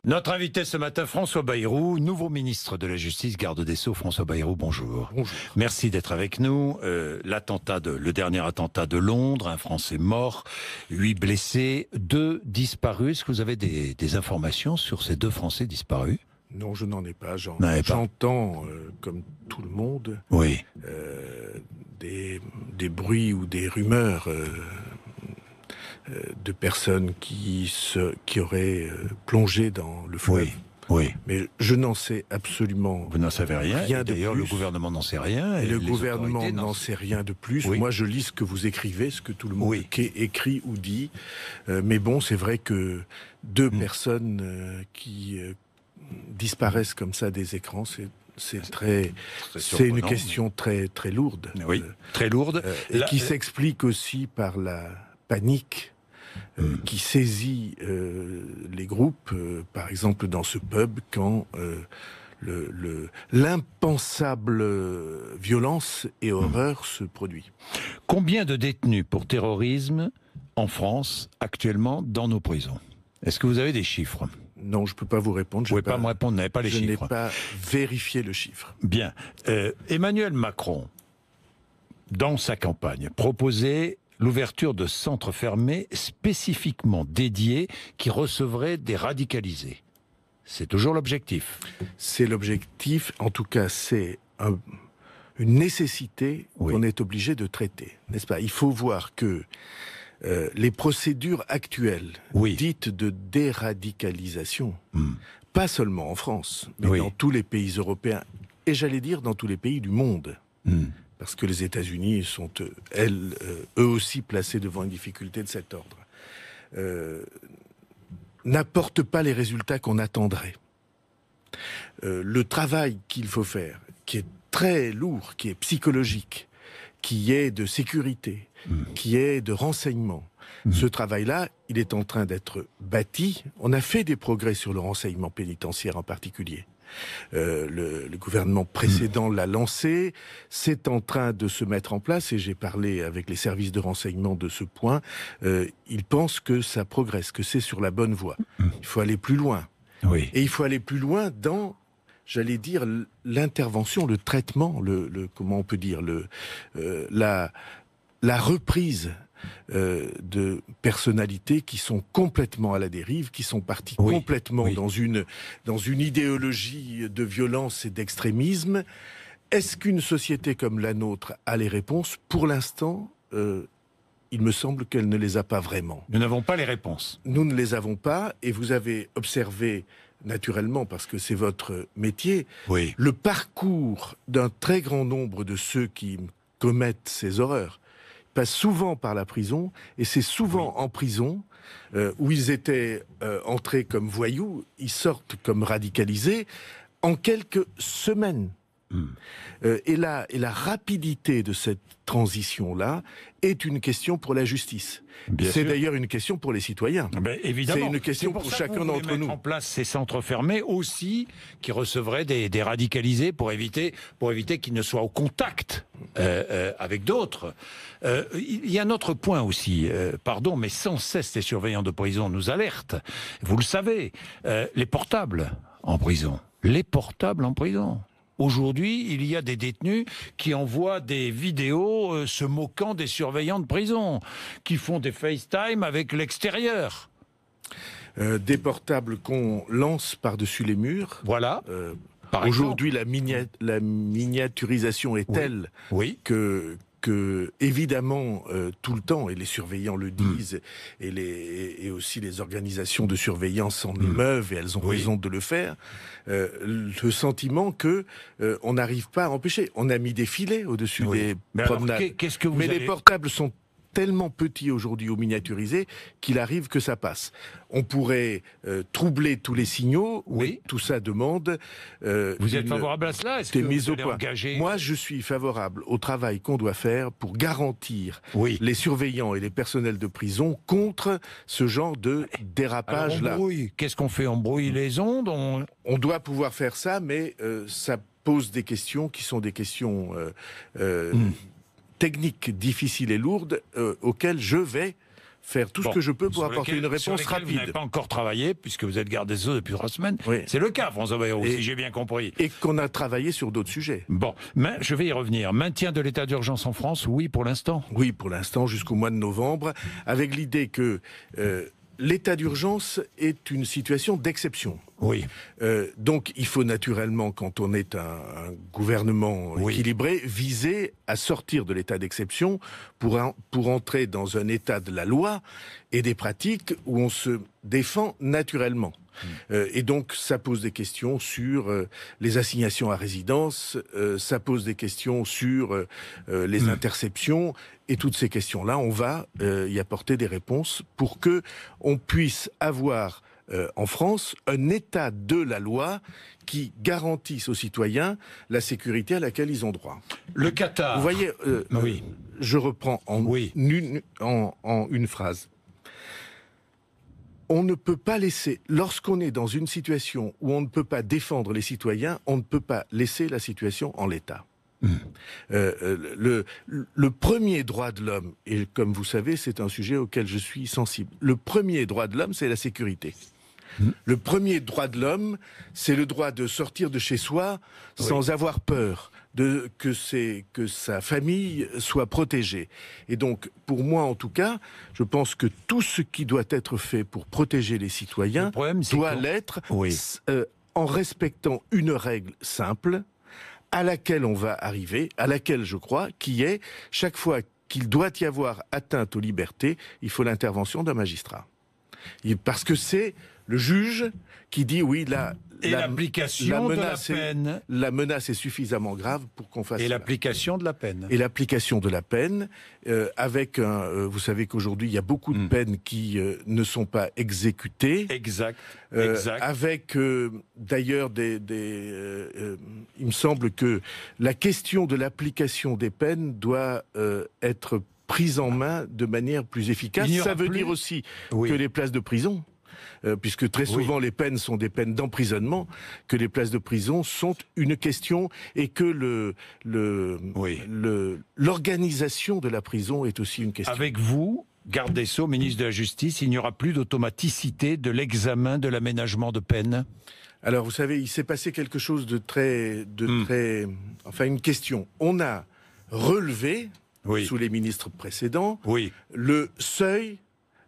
Notre invité ce matin, François Bayrou, nouveau ministre de la Justice, garde des Sceaux. François Bayrou, bonjour. Bonjour. Merci d'être avec nous. Le dernier attentat de Londres, un Français mort, 8 blessés, 2 disparus. Est-ce que vous avez des informations sur ces 2 Français disparus? Non, je n'en ai pas. J'entends, comme tout le monde, oui, des bruits ou des rumeurs de personnes qui auraient plongé dans le fleuve. oui, oui. Mais je n'en sais absolument Vous n'en savez rien. rien de D'ailleurs, plus. le gouvernement n'en sait rien. Et le les gouvernement autorités n'en sait rien de plus. Oui. Moi, je lis ce que vous écrivez, ce que tout le monde Oui. écrit ou dit. Mais bon, c'est vrai que 2 personnes qui disparaissent comme ça des écrans, c'est une surprenant, question très très lourde. Oui, très lourde. Et qui s'explique aussi par la panique qui saisit les groupes, par exemple dans ce pub, quand l'impensable violence et horreur se produit. Combien de détenus pour terrorisme en France actuellement dans nos prisons? Est-ce que vous avez des chiffres? Non, je ne peux pas vous répondre. Vous ne pouvez pas me répondre, vous n'avez pas les Je chiffres. n'ai pas vérifié le chiffre. Bien. Emmanuel Macron, dans sa campagne, proposait l'ouverture de centres fermés spécifiquement dédiés qui recevraient des radicalisés. C'est toujours l'objectif. C'est l'objectif, en tout cas c'est une nécessité qu'on est obligé de traiter, n'est-ce pas? Il faut voir que les procédures actuelles, dites de déradicalisation, pas seulement en France, mais dans tous les pays européens, et j'allais dire dans tous les pays du monde, parce que les États-Unis sont, eux aussi placés devant une difficulté de cet ordre, n'apportent pas les résultats qu'on attendrait. Le travail qu'il faut faire, qui est très lourd, qui est psychologique, qui est de sécurité, qui est de renseignement. Ce travail-là, il est en train d'être bâti. On a fait des progrès sur le renseignement pénitentiaire en particulier. Le gouvernement précédent l'a lancé, c'est en train de se mettre en place, et j'ai parlé avec les services de renseignement de ce point. Ils pensent que ça progresse, que c'est sur la bonne voie. Il faut aller plus loin. Et il faut aller plus loin dans, j'allais dire, l'intervention, le traitement, comment on peut dire, la reprise de personnalités qui sont complètement à la dérive, qui sont parties complètement dans une idéologie de violence et d'extrémisme. Est-ce qu'une société comme la nôtre a les réponses? Pour l'instant, il me semble qu'elle ne les a pas vraiment. Nous n'avons pas les réponses. Nous ne les avons pas, et vous avez observé, naturellement, parce que c'est votre métier, le parcours d'un très grand nombre de ceux qui commettent ces horreurs. Ils passent souvent par la prison, et c'est souvent en prison où ils étaient entrés comme voyous, ils sortent comme radicalisés en quelques semaines. Et la rapidité de cette transition-là est une question pour la justice. C'est d'ailleurs une question pour les citoyens. Évidemment. C'est une question pour chacun d'entre nous. Mettre en place ces centres fermés aussi, qui recevraient des radicalisés pour éviter qu'ils ne soient au contact avec d'autres. Il y a un autre point aussi, pardon, mais sans cesse les surveillants de prison nous alertent. Vous le savez, les portables en prison. Les portables en prison. Aujourd'hui, il y a des détenus qui envoient des vidéos se moquant des surveillants de prison, qui font des FaceTime avec l'extérieur. Des portables qu'on lance par-dessus les murs. Voilà. Aujourd'hui, la miniaturisation est telle que évidemment, tout le temps, et les surveillants le disent, et aussi les organisations de surveillance s'en émeuvent, et elles ont raison de le faire, le sentiment que on n'arrive pas à empêcher. On a mis des filets au-dessus des promenades. Mais les portables sont tellement petit aujourd'hui ou miniaturisé qu'il arrive que ça passe. On pourrait troubler tous les signaux, mais tout ça demande... Vous êtes favorable à cela? Est-ce que vous allez engager... Moi, je suis favorable au travail qu'on doit faire pour garantir les surveillants et les personnels de prison contre ce genre de dérapage-là. Qu'est-ce qu'on fait? On brouille les ondes? On doit pouvoir faire ça, mais ça pose des questions qui sont des questions... techniques difficiles et lourdes auxquelles je vais faire tout ce que je peux pour apporter une réponse sur lesquels vous n'avez rapide. pas encore travaillé, puisque vous êtes garde des Sceaux depuis 3 semaines. Oui. C'est le cas, François Bayrou, si j'ai bien compris. Et qu'on a travaillé sur d'autres sujets. Bon, mais je vais y revenir. Maintien de l'état d'urgence en France, oui, pour l'instant. Oui, pour l'instant, jusqu'au mois de novembre, avec l'idée que l'état d'urgence est une situation d'exception. Oui. Donc, il faut naturellement, quand on est un gouvernement équilibré, viser à sortir de l'état d'exception pour entrer dans un état de la loi et des pratiques où on se défend naturellement. Et donc, ça pose des questions sur les assignations à résidence, ça pose des questions sur les interceptions, et toutes ces questions-là, on va y apporter des réponses pour que on puisse avoir en France un état de la loi qui garantisse aux citoyens la sécurité à laquelle ils ont droit. Le Qatar. Vous voyez, je reprends en une phrase. On ne peut pas laisser, lorsqu'on est dans une situation où on ne peut pas défendre les citoyens, on ne peut pas laisser la situation en l'état. Le premier droit de l'homme, et comme vous savez, c'est un sujet auquel je suis sensible, le premier droit de l'homme, c'est la sécurité. Le premier droit de l'homme, c'est le droit de sortir de chez soi sans avoir peur, que sa famille soit protégée. Et donc, pour moi en tout cas, je pense que tout ce qui doit être fait pour protéger les citoyens doit l'être en respectant une règle simple à laquelle on va arriver, à laquelle je crois, qui est chaque fois qu'il doit y avoir atteinte aux libertés, il faut l'intervention d'un magistrat. Parce que c'est le juge qui dit oui, l'application de la peine. La menace est suffisamment grave pour qu'on fasse. Et l'application de la peine. Et l'application de la peine, avec vous savez qu'aujourd'hui il y a beaucoup de peines qui ne sont pas exécutées. Exact. Avec d'ailleurs il me semble que la question de l'application des peines doit être prise en main de manière plus efficace. Ça veut dire aussi que les places de prison, puisque très souvent les peines sont des peines d'emprisonnement, que les places de prison sont une question et que l'organisation de la prison est aussi une question. Avec vous, garde des Sceaux, ministre de la Justice, il n'y aura plus d'automaticité de l'examen de l'aménagement de peine? Alors vous savez, il s'est passé quelque chose de très... Enfin, une question. On a relevé, sous les ministres précédents, le seuil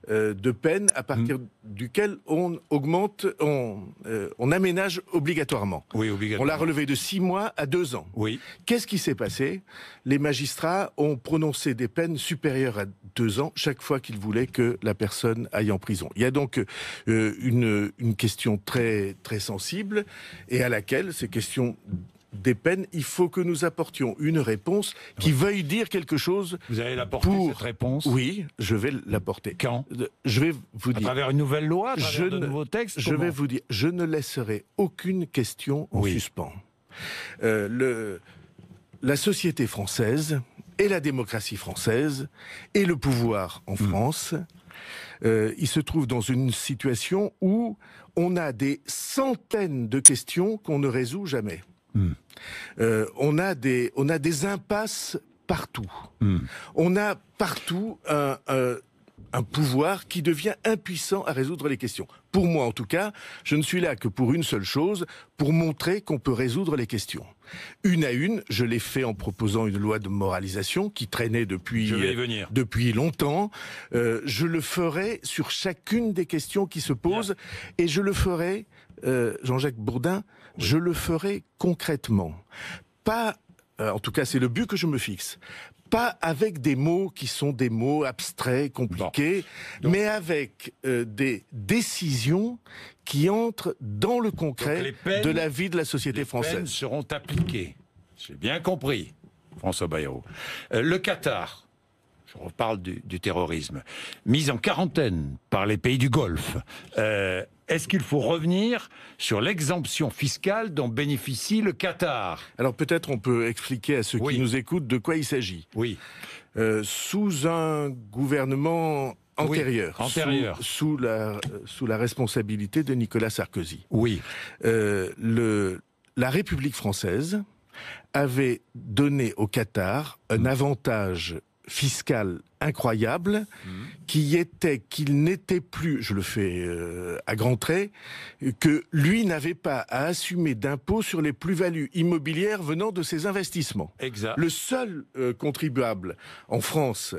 de peine à partir duquel on augmente, on aménage obligatoirement. On l'a relevé de 6 mois à 2 ans. Qu'est-ce qui s'est passé? Les magistrats ont prononcé des peines supérieures à 2 ans chaque fois qu'ils voulaient que la personne aille en prison. Il y a donc une question très, très sensible et à laquelle ces questions des peines, il faut que nous apportions une réponse qui veuille dire quelque chose. Vous allez l'apporter, cette réponse? Oui, je vais l'apporter. Quand? Je vais vous dire. À travers une nouvelle loi, à travers de nouveaux textes? Je vais vous dire, je ne laisserai aucune question en suspens. La société française et la démocratie française et le pouvoir en France, il se trouve dans une situation où on a des centaines de questions qu'on ne résout jamais. On a des impasses partout. On a partout un pouvoir qui devient impuissant à résoudre les questions. Pour moi, en tout cas, je ne suis là que pour une seule chose, pour montrer qu'on peut résoudre les questions. Une à une, je l'ai fait en proposant une loi de moralisation qui traînait depuis longtemps. Je le ferai sur chacune des questions qui se posent et je le ferai, Jean-Jacques Bourdin, je le ferai concrètement. Pas, en tout cas c'est le but que je me fixe, pas avec des mots qui sont des mots abstraits, compliqués, mais avec des décisions qui entrent dans le concret de la vie de la société française. Les peines seront appliquées. J'ai bien compris, François Bayrou. Le Qatar, je reparle du terrorisme, mis en quarantaine par les pays du Golfe. Est-ce qu'il faut revenir sur l'exemption fiscale dont bénéficie le Qatar? Alors peut-être on peut expliquer à ceux qui nous écoutent de quoi il s'agit. Sous un gouvernement antérieur, sous la responsabilité de Nicolas Sarkozy, la République française avait donné au Qatar un avantage fiscal incroyable, qu'il n'était plus, je le fais à grands traits, que lui n'avait pas à assumer d'impôts sur les plus-values immobilières venant de ses investissements. Exact. Le seul contribuable en France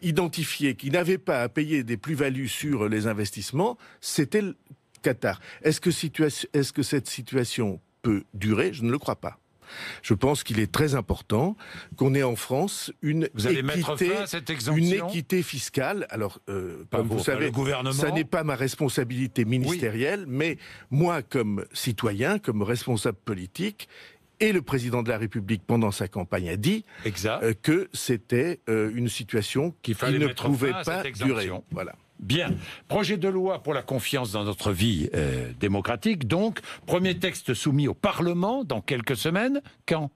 identifié qui n'avait pas à payer des plus-values sur les investissements, c'était le Qatar. Est-ce que cette situation peut durer? Je ne le crois pas. Je pense qu'il est très important qu'on ait en France une équité fiscale. Alors, comme vous savez, ça n'est pas ma responsabilité ministérielle, mais moi, comme citoyen, comme responsable politique, et le président de la République, pendant sa campagne, a dit que c'était une situation qui ne pouvait pas durer. Voilà. Bien. Projet de loi pour la confiance dans notre vie démocratique. Donc, premier texte soumis au Parlement dans quelques semaines. Quand?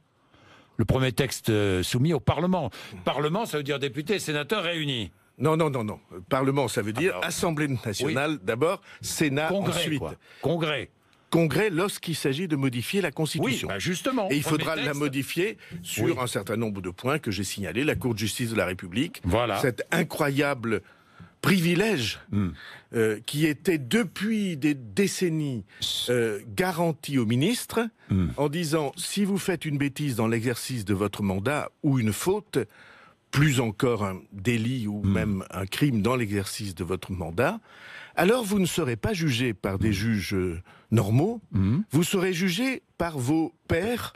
Le premier texte soumis au Parlement. Parlement, ça veut dire députés et sénateurs réunis. Non. Parlement, ça veut dire Assemblée nationale d'abord, Sénat Congrès, ensuite. Quoi. Congrès Lorsqu'il s'agit de modifier la Constitution. Oui, justement. Et il faudra la modifier sur un certain nombre de points que j'ai signalés. La Cour de justice de la République, cet incroyable privilège qui était depuis des décennies garanti aux ministres en disant si vous faites une bêtise dans l'exercice de votre mandat ou une faute, plus encore un délit ou même un crime dans l'exercice de votre mandat, alors vous ne serez pas jugé par des juges normaux, vous serez jugé par vos pairs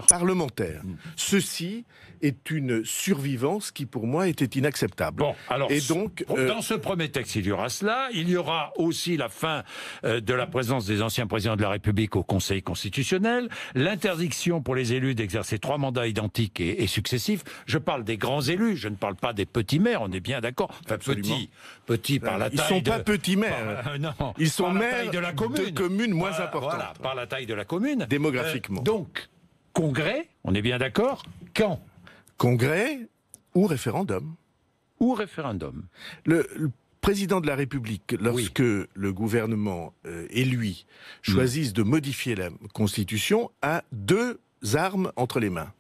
parlementaires. Ceci est une survivance qui, pour moi, était inacceptable. Bon, alors, et donc, dans ce premier texte, il y aura cela. Il y aura aussi la fin de la présence des anciens présidents de la République au Conseil constitutionnel, l'interdiction pour les élus d'exercer 3 mandats identiques et successifs. Je parle des grands élus, je ne parle pas des petits maires, on est bien d'accord. Enfin, petits par la taille. Ils ne sont pas petits maires. Non, ils sont maires de communes moins importantes. Voilà, par la taille de la commune. Démographiquement. Donc, congrès, on est bien d'accord. Quand? Congrès ou référendum. Le président de la République, lorsque le gouvernement et lui choisissent de modifier la Constitution, a 2 armes entre les mains.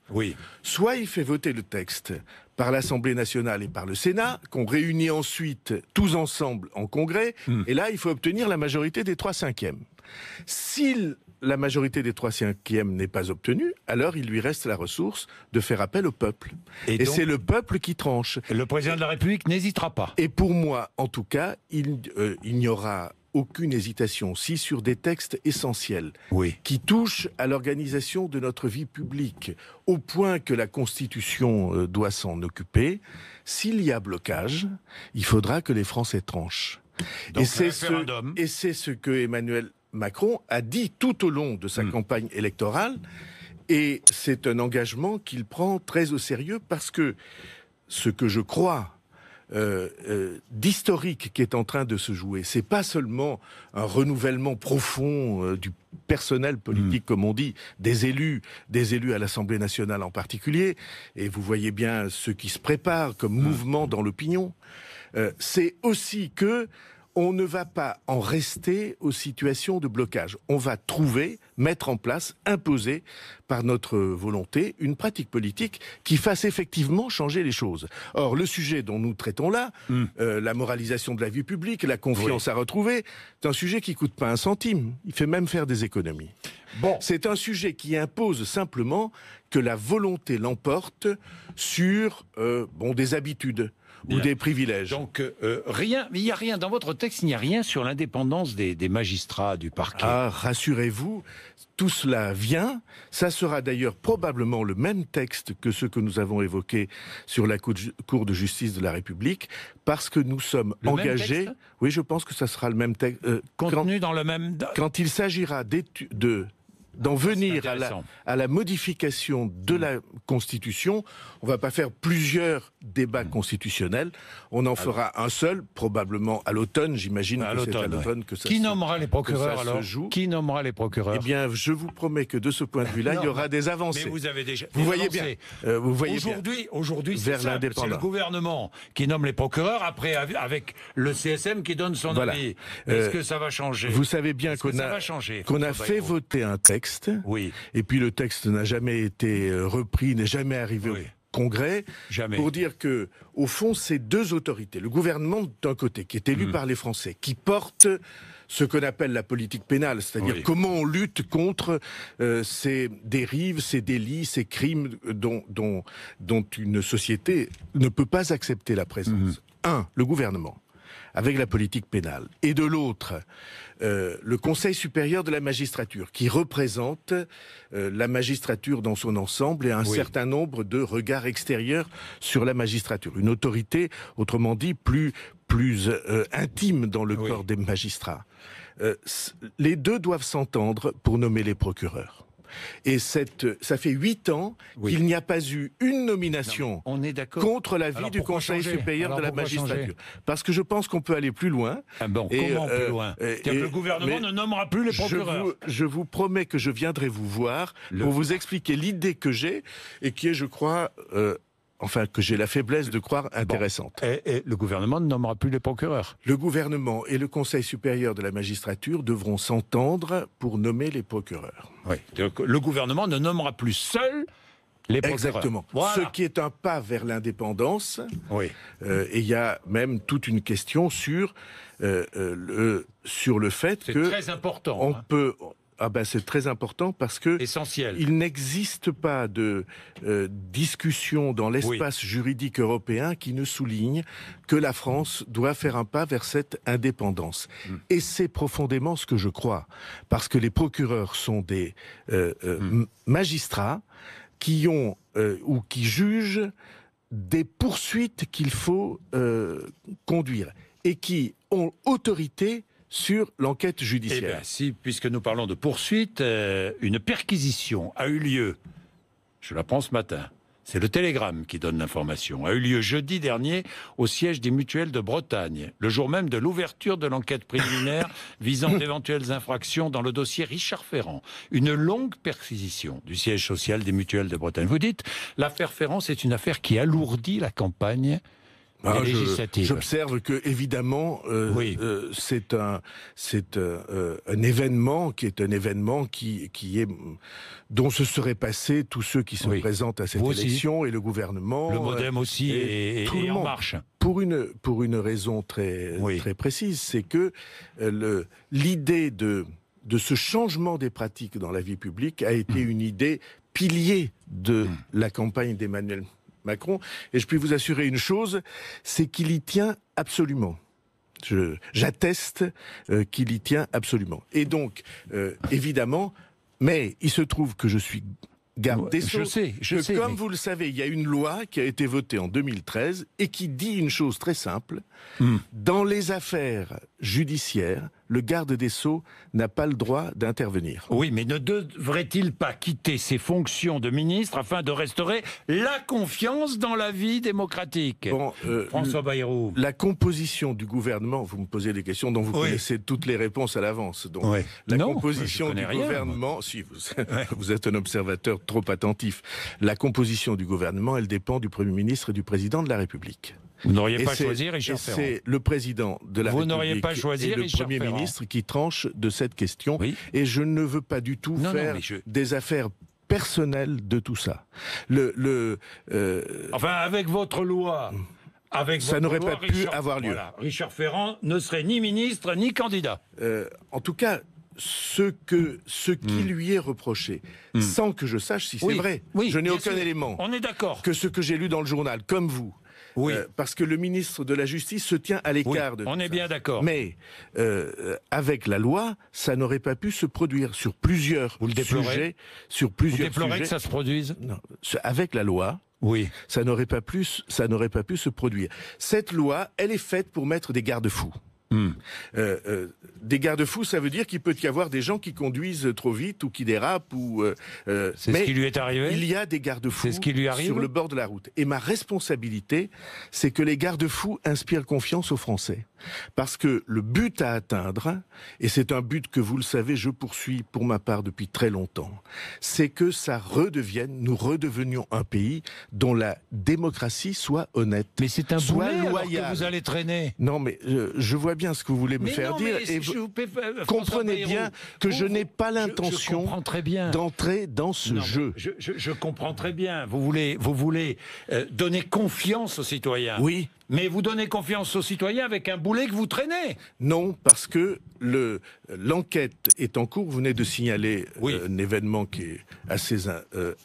Soit il fait voter le texte par l'Assemblée nationale et par le Sénat, qu'on réunit ensuite tous ensemble en congrès, et là il faut obtenir la majorité des 3/5. Si la majorité des 3/5 n'est pas obtenue, alors il lui reste la ressource de faire appel au peuple. Et c'est le peuple qui tranche. Le président de la République n'hésitera pas. Et pour moi, en tout cas, il n'y aura aucune hésitation. Si sur des textes essentiels qui touchent à l'organisation de notre vie publique, au point que la Constitution doit s'en occuper, s'il y a blocage, il faudra que les Français tranchent. Donc, et c'est ce que Emmanuel Macron a dit tout au long de sa campagne électorale, et c'est un engagement qu'il prend très au sérieux parce que ce que je crois d'historique qui est en train de se jouer, c'est pas seulement un renouvellement profond du personnel politique, comme on dit, des élus à l'Assemblée nationale en particulier, et vous voyez bien ce qui se prépare comme mouvement dans l'opinion, c'est aussi que on ne va pas en rester aux situations de blocage. On va mettre en place, imposer par notre volonté, une pratique politique qui fasse effectivement changer les choses. Or, le sujet dont nous traitons là, la moralisation de la vie publique, la confiance à retrouver, c'est un sujet qui ne coûte pas un centime. Il fait même faire des économies. C'est un sujet qui impose simplement que la volonté l'emporte sur des habitudes. Ou des privilèges. Donc, il n'y a rien, dans votre texte, il n'y a rien sur l'indépendance des magistrats, du parquet. Ah, rassurez-vous, tout cela vient. Ça sera d'ailleurs probablement le même texte que ce que nous avons évoqué sur la Cour de justice de la République, parce que nous sommes engagés... Oui, je pense que ça sera le même texte. Contenu dans le même... Quand il s'agira d'en venir à la modification de la Constitution, on ne va pas faire plusieurs débats constitutionnels, on en fera un seul, probablement à l'automne, j'imagine que c'est à l'automne que ça Qui nommera les procureurs alors ? Qui nommera les procureurs ? Eh bien, je vous promets que de ce point de vue-là, il y aura des avancées. Mais vous avez déjà... Vous voyez bien. Aujourd'hui, vers c'est le gouvernement qui nomme les procureurs, après avec le CSM qui donne son avis. Est-ce que ça va changer ? Vous savez bien qu'on a fait voter un texte, et puis le texte n'a jamais été repris, n'est jamais arrivé au Congrès pour dire que, au fond, ces deux autorités, le gouvernement d'un côté, qui est élu par les Français, qui porte ce qu'on appelle la politique pénale, c'est-à-dire comment on lutte contre ces dérives, ces délits, ces crimes dont une société ne peut pas accepter la présence. Un, le gouvernement, avec la politique pénale. Et de l'autre, le Conseil supérieur de la magistrature, qui représente la magistrature dans son ensemble et un certain nombre de regards extérieurs sur la magistrature. Une autorité, autrement dit, plus intime dans le corps des magistrats. Les deux doivent s'entendre pour nommer les procureurs. Et ça fait 8 ans qu'il n'y a pas eu une nomination contre l'avis du Conseil supérieur de la magistrature. Parce que je pense qu'on peut aller plus loin. Comment plus loin? C'est-à-dire que le gouvernement ne nommera plus les procureurs. Je vous promets que je viendrai vous voir pour vous expliquer l'idée que j'ai et qui est, je crois... que j'ai la faiblesse de croire intéressante. Et le gouvernement ne nommera plus les procureurs. Le gouvernement et le Conseil supérieur de la magistrature devront s'entendre pour nommer les procureurs. Oui. Donc, le gouvernement ne nommera plus seul les procureurs. Exactement. Voilà. Ce qui est un pas vers l'indépendance. Oui. Et il y a même toute une question sur le fait que... C'est très important. On peut... c'est très important parce que essentiel. Il n'existe pas de discussion dans l'espace juridique européen qui ne souligne que la France doit faire un pas vers cette indépendance. Et c'est profondément ce que je crois, parce que les procureurs sont des magistrats qui ont ou qui jugent des poursuites qu'il faut conduire et qui ont autorité sur l'enquête judiciaire. Eh bien, si, puisque nous parlons de poursuite, une perquisition a eu lieu, je l'apprends ce matin, c'est le Télégramme qui donne l'information, a eu lieu jeudi dernier au siège des Mutuelles de Bretagne, le jour même de l'ouverture de l'enquête préliminaire visant d'éventuelles infractions dans le dossier Richard Ferrand. Une longue perquisition du siège social des Mutuelles de Bretagne. Vous dites, l'affaire Ferrand, c'est une affaire qui alourdit la campagne J'observe que évidemment c'est un événement qui est un événement qui est dont se seraient passés tous ceux qui se présentent à cette élection et le gouvernement, le MoDem aussi et En Marche. Pour une raison très précise, c'est que l'idée de ce changement des pratiques dans la vie publique a été une idée pilier de la campagne d'Emmanuel Macron, et je puis vous assurer une chose, c'est qu'il y tient absolument. J'atteste qu'il y tient absolument. Et donc, évidemment, mais il se trouve que je suis garde des Sceaux. Je sais, comme vous le savez, il y a une loi qui a été votée en 2013 et qui dit une chose très simple. Dans les affaires judiciaires, le garde des Sceaux n'a pas le droit d'intervenir. Oui, mais ne devrait-il pas quitter ses fonctions de ministre afin de restaurer la confiance dans la vie démocratique? François Bayrou. La composition du gouvernement, vous me posez des questions dont vous connaissez toutes les réponses à l'avance. Donc, composition du gouvernement, si vous êtes un observateur trop attentif, la composition du gouvernement, elle dépend du Premier ministre et du Président de la République. Vous n'auriez pas choisi Richard Ferrand. C'est le président de la République et le Premier ministre qui tranche de cette question. Et je ne veux pas du tout faire des affaires personnelles de tout ça. Enfin, avec votre loi... ça n'aurait pas pu avoir lieu. Voilà, Richard Ferrand ne serait ni ministre ni candidat. En tout cas, ce qui lui est reproché, sans que je sache si c'est vrai. Je n'ai aucun élément. On est d'accord. Que ce que j'ai lu dans le journal, comme vous. Parce que le ministre de la Justice se tient à l'écart de tout ça. On est bien d'accord. Mais avec la loi, ça n'aurait pas pu se produire sur plusieurs sujets. Vous déplorez que ça se produise? Non. Avec la loi, ça n'aurait pas pu se produire. Cette loi, elle est faite pour mettre des garde-fous. Des garde-fous, ça veut dire qu'il peut y avoir des gens qui conduisent trop vite ou qui dérapent c'est ce qui lui est arrivé. Il y a des garde-fous sur le bord de la route. Et ma responsabilité, c'est que les garde-fous inspirent confiance aux Français. Parce que le but à atteindre, et c'est un but que vous le savez, je poursuis pour ma part depuis très longtemps, c'est que nous redevenions un pays dont la démocratie soit honnête. Mais c'est un boulet que vous allez traîner. Non, mais je vois bien ce que vous voulez me faire dire, et comprenez bien que je n'ai pas l'intention d'entrer dans ce jeu. Je comprends très bien. Vous voulez donner confiance aux citoyens. Oui. Mais vous donnez confiance aux citoyens avec un boulet que vous traînez. Non, parce que l'enquête est en cours. Vous venez de signaler un événement qui est assez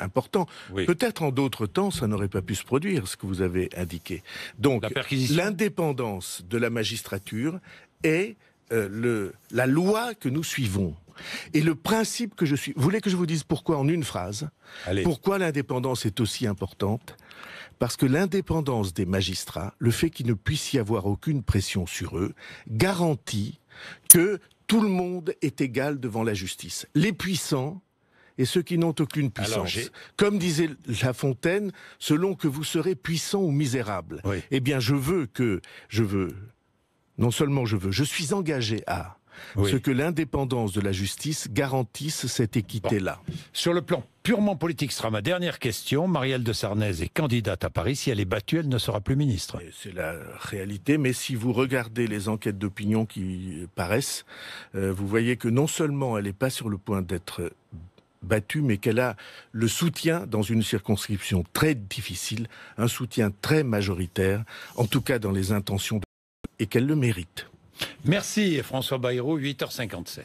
important. Oui. Peut-être en d'autres temps, ça n'aurait pas pu se produire, ce que vous avez indiqué. Donc, l'indépendance de la magistrature est la loi que nous suivons. Et le principe que je suis... Vous voulez que je vous dise pourquoi en une phrase? Allez. Pourquoi l'indépendance est aussi importante? Parce que l'indépendance des magistrats, le fait qu'il ne puisse y avoir aucune pression sur eux, garantit que tout le monde est égal devant la justice. Les puissants et ceux qui n'ont aucune puissance. Comme disait La Fontaine, selon que vous serez puissant ou misérable. Oui. Eh bien, je suis engagé à ce que l'indépendance de la justice garantisse cette équité-là. Bon. Sur le plan purement politique, ce sera ma dernière question. Marielle de Sarnez est candidate à Paris. Si elle est battue, elle ne sera plus ministre. C'est la réalité, mais si vous regardez les enquêtes d'opinion qui paraissent, vous voyez que non seulement elle n'est pas sur le point d'être battue, mais qu'elle a le soutien dans une circonscription très difficile, un soutien très majoritaire, en tout cas dans les intentions et qu'elle le mérite. Merci François Bayrou, 8h57.